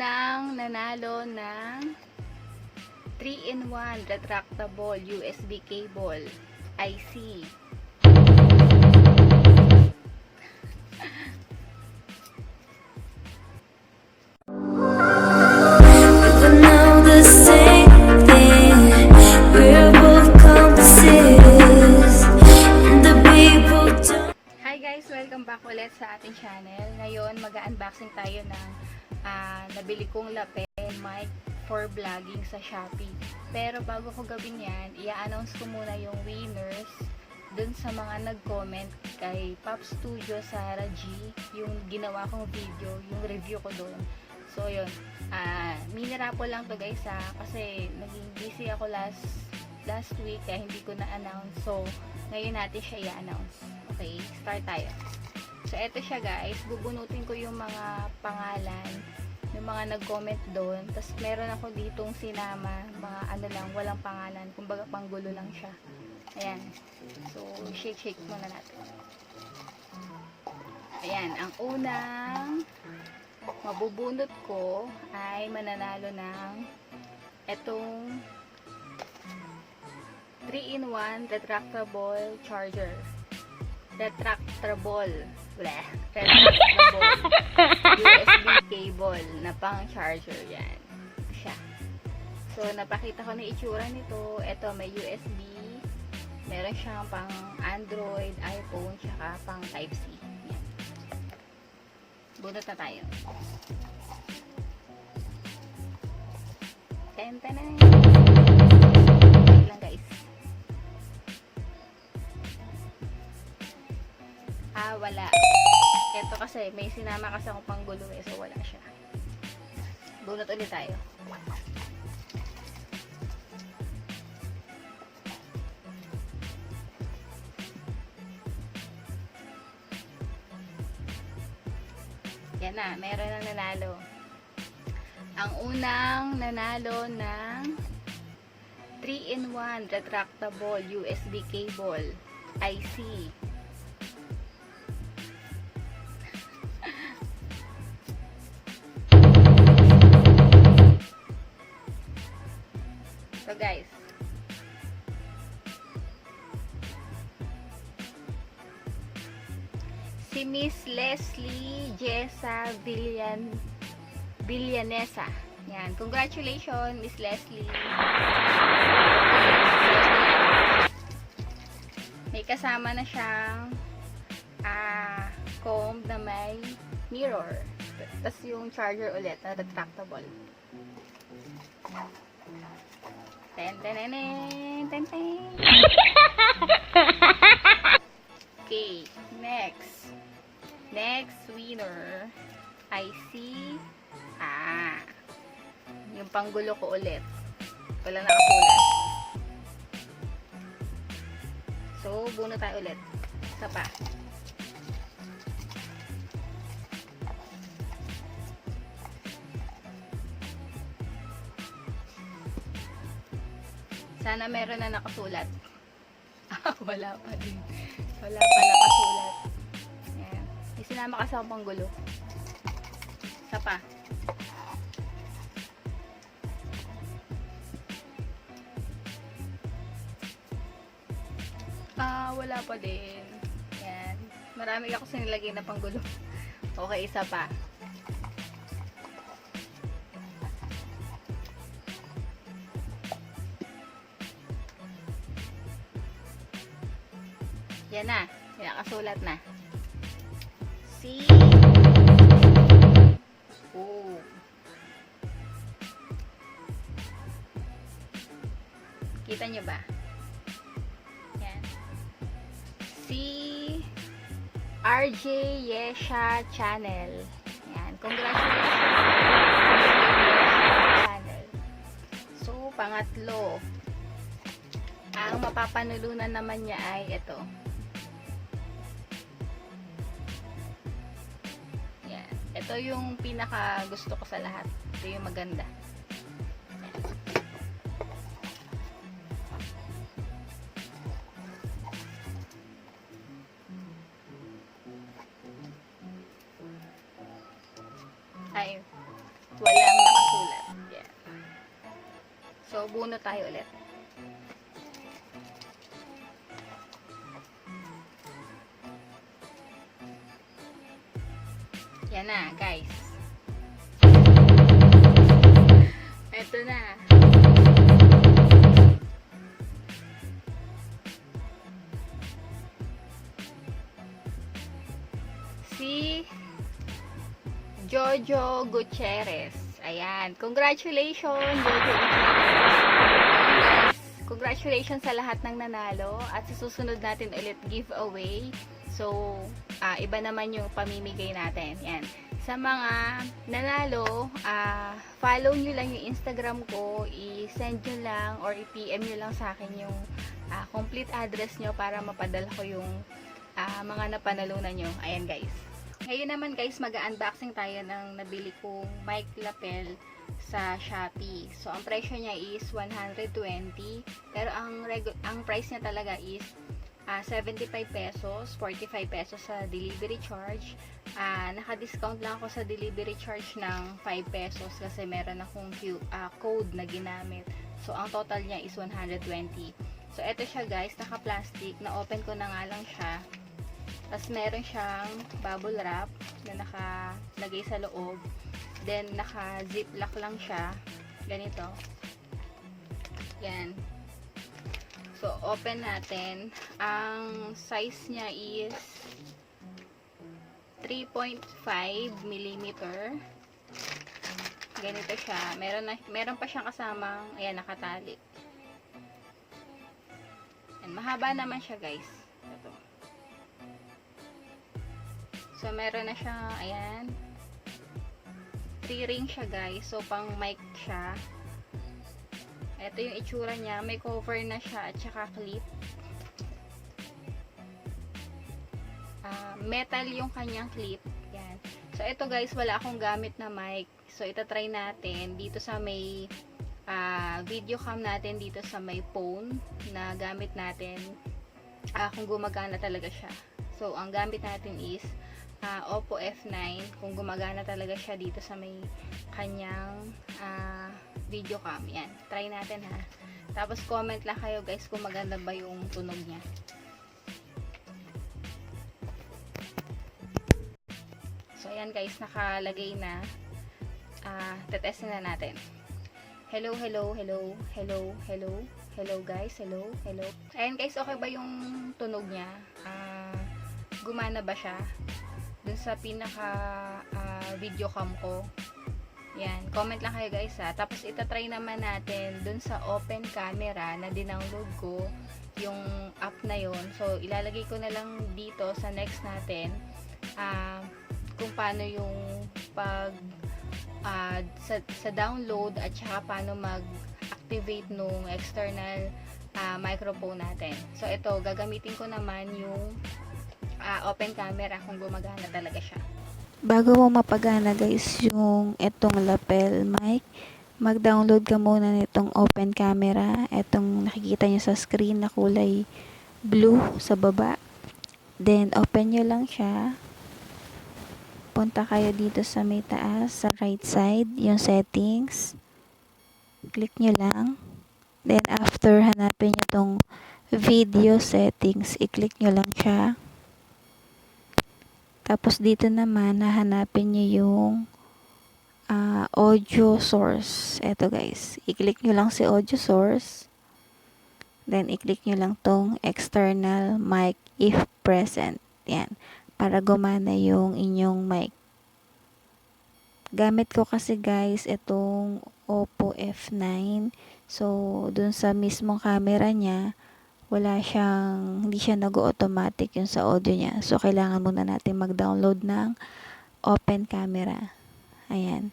unang nanalo ng 3-in-1 retractable USB cable IC. Hi guys! Welcome back ulit sa ating channel. Ngayon, mag-unboxing tayo ng nabili kong lapel mic for vlogging sa Shopee. Pero bago ko gawin yan, i-announce ko muna yung winners dun sa mga nag-comment kay Pop Studio Sarah G, yung ginawa kong video, yung review ko dun. So yun, mini raffle lang to guys kasi naging busy ako last week kaya hindi ko na-announce. So ngayon natin siya i-announce. Okay, start tayo. So eto siya guys, bubunutin ko yung mga pangalan yung mga nag-comment doon. Tapos meron ako ditong sinama, mga ano lang, walang pangalan, kumbaga panggulo lang siya. Ayan. So shake muna natin. Ayan, ang unang mabubunot ko ay mananalo ng etong 3-in-1 retractable charger. Retractable USB cable na pang charger. Yan siya. So napakita ko na itsura nito. Ito may USB, meron siyang pang Android, iPhone, tsaka pang Type-C. Yan. Bunot na tayo. Ten-tenen. Wait lang guys. Wala. Ito kasi, may sinama kasi akong panggulo so wala siya. Bunot ulit tayo. Yan na, meron na nanalo. Ang unang nanalo ng 3-in-1 retractable USB cable IC. So guys, si Miss Leslie Jessa Villanesa. Yan, congratulations Miss Leslie. May kasama na siyang comb na may mirror. Tapos yung charger ulit na retractable. Okay, next winner I see yung panggulo ko ulit, wala nakasulat. So buno tayo ulit, isa pa. Sana meron na nakasulat. Wala pa din. Wala pa nakasulat. Ayan. May sinama kasi akong panggulo. Isa pa. Wala pa din. Ayan. Marami ako sinilagay na panggulo. Okay, isa pa. Yan na. Nakasulat na. See? Oh. Kita nyo ba? Yan. Si RJ Yesha Channel. Yan. Congratulations. Channel. So, pangatlo. Ang mapapanulunan naman niya ay ito. Ito yung pinaka gusto ko sa lahat. Ito yung maganda. Ay, wait. walang nakasulat. Yan. So, bunot tayo ulit. Yan na, guys. Ito na. Si Jojo Gutierrez. Ayan. Congratulations, Jojo Gutierrez. Congratulations sa lahat ng nanalo. At sa susunod natin ulit giveaway. So, iba naman yung pamimigay natin. Yan. Sa mga nanalo, follow nyo lang yung Instagram ko, i-send nyo lang or i-PM nyo lang sa akin yung complete address nyo para mapadala ko yung mga napanalunan nyo. Ayan guys. Ngayon naman guys, mag-unboxing tayo ng nabili kong mic lapel sa Shopee. So, ang presyo niya is 120, pero ang price niya talaga is 75 pesos, 45 pesos sa delivery charge. Naka-discount lang ako sa delivery charge ng 5 pesos kasi meron akong code na ginamit. So, ang total niya is 120. So, eto siya guys, naka-plastic. Na-open ko na nga lang siya. Tapos, meron siyang bubble wrap na nakalagay sa loob. Then, naka-ziplock lang siya. Ganito. Yan. So, open natin. Ang size niya is 3.5 mm. Ganito siya. Meron pa siyang kasamang, ayan, nakatali. Ayan, mahaba naman siya, guys. Ito. So, meron na siyang, ayan, 3 ring siya, guys. So, pang mic siya. Ito yung itsura niya. May cover na siya at saka clip. Metal yung kanyang clip. Yan. So, ito guys, wala akong gamit na mic. So, itatry natin dito sa may video cam natin dito sa may phone na gamit natin kung gumagana talaga siya. So, ang gamit natin is Oppo F9 kung gumagana talaga siya dito sa may kanyang video cam. Yan. Try natin ha. Tapos comment lang kayo guys kung maganda ba yung tunog niya. So ayan guys, nakalagay na. Tetestin na natin. Hello, hello, hello, hello, hello, hello guys, hello, hello. Ayan guys, okay ba yung tunog niya? Gumana ba siya? Dun sa pinaka video cam ko. Yan, comment lang kayo guys ha. Tapos itatry naman natin dun sa open camera na dinownload ko yung app na yon. So ilalagay ko na lang dito sa next natin kung paano yung sa download at saka paano mag-activate nung external microphone natin. So ito, gagamitin ko naman yung open camera kung gumagana talaga siya. Bago mo mapagana guys yung itong lapel mic, mag-download ka muna nitong open camera. Itong nakikita nyo sa screen na kulay blue sa baba. Then open nyo lang siya. Punta kayo dito sa may taas, sa right side, yung settings. Click nyo lang. Then after, hanapin nyo itong video settings. I-click nyo lang siya. Tapos dito naman, hahanapin nyo yung audio source. Eto guys, i-click nyo lang si audio source. Then, i-click nyo lang tong external mic if present. Yan, para gumana yung inyong mic. Gamit ko kasi guys, itong Oppo F9. So, dun sa mismong camera niya, hindi siya nag-automatic yung sa audio niya. So, kailangan muna natin mag-download ng open camera. Ayan.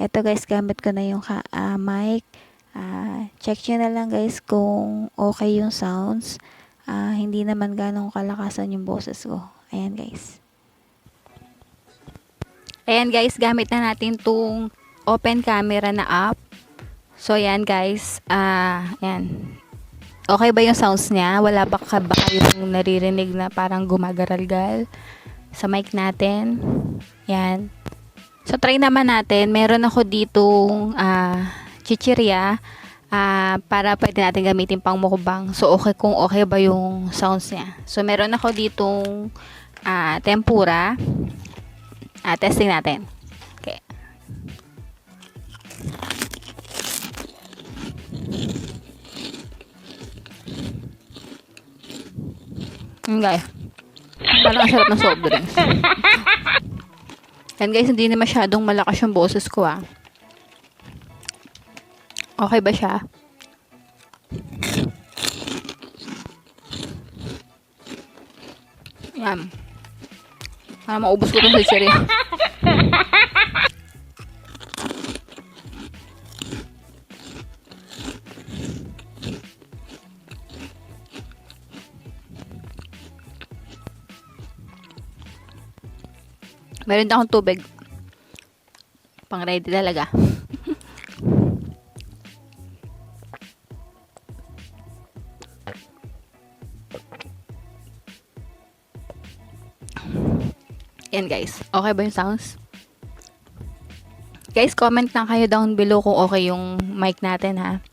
Ito guys, gamit ko na yung mic. Check nyo na lang guys kung okay yung sounds. Hindi naman ganong kalakasan yung boses ko. Ayan guys. Ayan guys, gamit na natin tong open camera na app. So, ayan guys. Ayan. Okay ba yung sounds niya? Wala ba kayong naririnig na parang gumagaralgal sa mic natin? Yan. So, try naman natin. Meron ako ditong chichirya para pwede natin gamitin pang mukbang. So, okay kung okay ba yung sounds niya. So, meron ako ditong tempura. Testing natin. Okay. Guys. Parang ang sarap ng soft drinks. Yan guys, hindi na masyadong malakas yung boses ko Okay ba siya? Yan. Para maubos ko itong chichirya. Meron din akong tubig. Pang ready talaga. Yan guys. Okay ba yung sounds? Guys, comment lang kayo down below kung okay yung mic natin ha.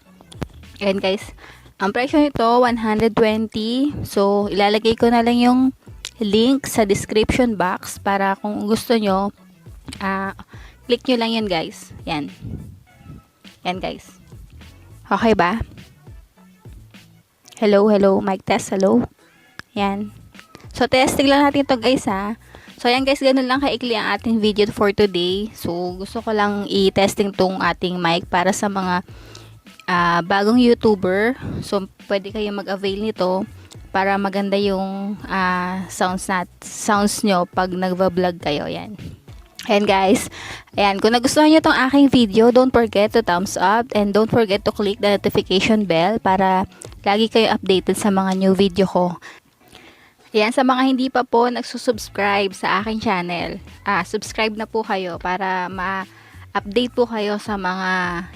Yan guys. Ang presyo nito, 120. So, ilalagay ko na lang yung link sa description box para kung gusto nyo, click nyo lang yan guys. Yan. Yan guys. Okay ba? Hello, hello. Mic test, hello. Yan. So, testing lang natin to guys ha. So, yan guys, ganun lang kaikli ang ating video for today. So, gusto ko lang i-testing tong ating mic para sa mga bagong YouTuber. So, pwede kayo mag-avail nito para maganda yung sounds nyo pag nagva-vlog kayo. Yan. Ayan guys. Ayan. Kung nagustuhan nyo tong aking video, don't forget to thumbs up and don't forget to click the notification bell para lagi kayo updated sa mga new video ko. Ayan. Sa mga hindi pa po nagsusubscribe sa aking channel, subscribe na po kayo para update po kayo sa mga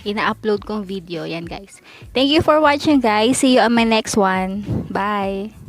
ina-upload kong video. Yan guys. Thank you for watching guys. See you on my next one. Bye!